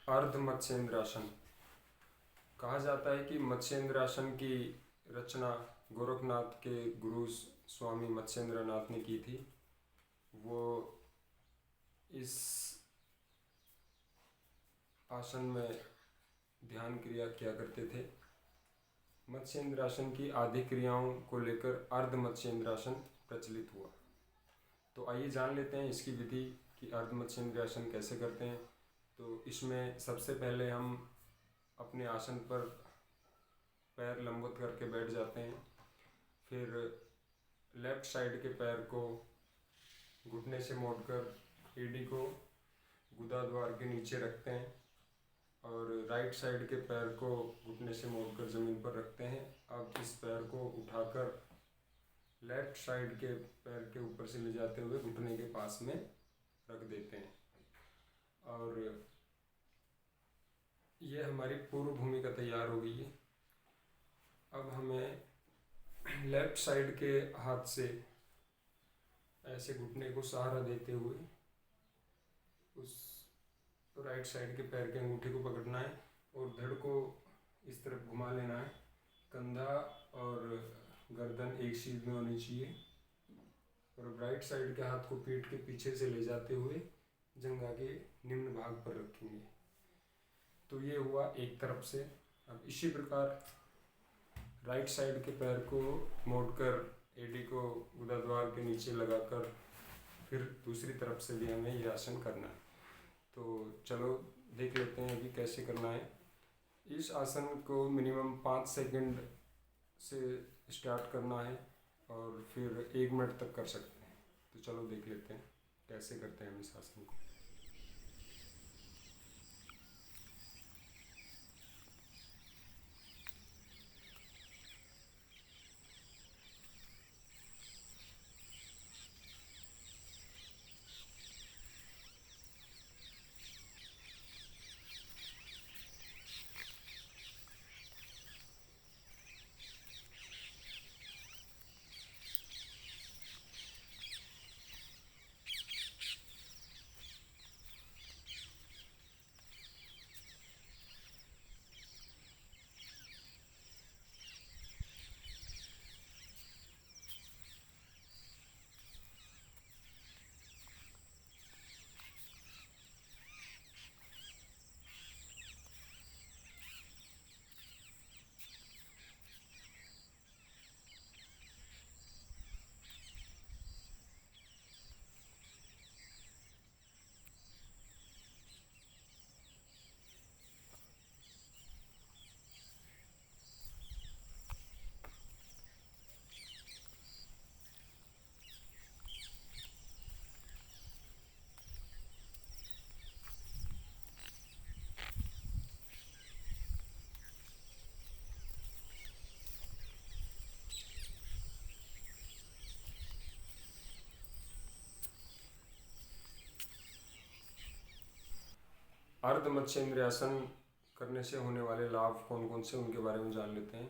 अर्ध मत्स्येंद्रासन। कहा जाता है कि मत्स्येंद्रासन की रचना गोरखनाथ के गुरु स्वामी मत्स्येंद्रनाथ ने की थी। वो इस आसन में ध्यान क्रिया किया करते थे। मत्स्येंद्रासन की आदि क्रियाओं को लेकर अर्ध मत्स्येंद्रासन प्रचलित हुआ। तो आइए जान लेते हैं इसकी विधि कि अर्ध मत्स्येंद्रासन कैसे करते हैं। तो इसमें सबसे पहले हम अपने आसन पर पैर लंबवत करके बैठ जाते हैं। फिर लेफ्ट साइड के पैर को घुटने से मोड़कर एड़ी को गुदा द्वार के नीचे रखते हैं और राइट साइड के पैर को घुटने से मोड़कर ज़मीन पर रखते हैं। अब इस पैर को उठाकर लेफ्ट साइड के पैर के ऊपर से ले जाते हुए घुटने के पास में रख देते हैं और यह हमारी पूर्व भूमिका तैयार हो गई है। अब हमें लेफ्ट साइड के हाथ से ऐसे घुटने को सहारा देते हुए उस राइट साइड के पैर के अंगूठे को पकड़ना है और धड़ को इस तरफ घुमा लेना है। कंधा और गर्दन एक सीध में होनी चाहिए और राइट साइड के हाथ को पीठ के पीछे से ले जाते हुए जंघा के निम्न भाग पर रखेंगे। तो ये हुआ एक तरफ से। अब इसी प्रकार राइट साइड के पैर को मोड़कर एड़ी को गुदा द्वार के नीचे लगाकर फिर दूसरी तरफ से भी हमें यह आसन करना है। तो चलो देख लेते हैं अभी कैसे करना है। इस आसन को मिनिमम 5 सेकंड से स्टार्ट करना है और फिर 1 मिनट तक कर सकते हैं। तो चलो देख लेते हैं कैसे करते हैं हम इस आसन को। अर्ध मत्स्येंद्रासन करने से होने वाले लाभ कौन कौन से उनके बारे में जान लेते हैं।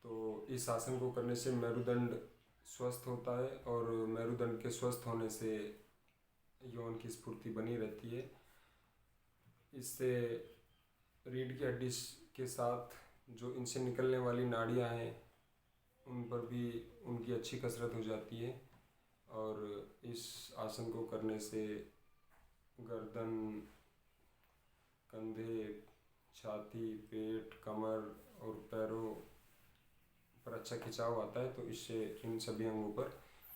तो इस आसन को करने से मेरुदंड स्वस्थ होता है और मेरुदंड के स्वस्थ होने से यौन की स्फूर्ति बनी रहती है। इससे रीढ़ की हड्डी के साथ जो इनसे निकलने वाली नाड़ियाँ हैं उन पर भी उनकी अच्छी कसरत हो जाती है और इस आसन को करने से गर्दन, कंधे, छाती, पेट, कमर और पैरों पर अच्छा खिंचाव आता है। तो इससे इन सभी अंगों पर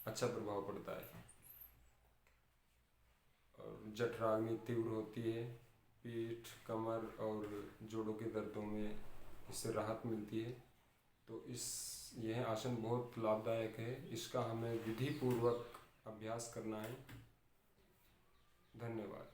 अच्छा प्रभाव पड़ता है और जठराग्नि तीव्र होती है। पीठ, कमर और जोड़ों के दर्दों में इससे राहत मिलती है। तो यह आसन बहुत लाभदायक है। इसका हमें विधि पूर्वक अभ्यास करना है। धन्यवाद।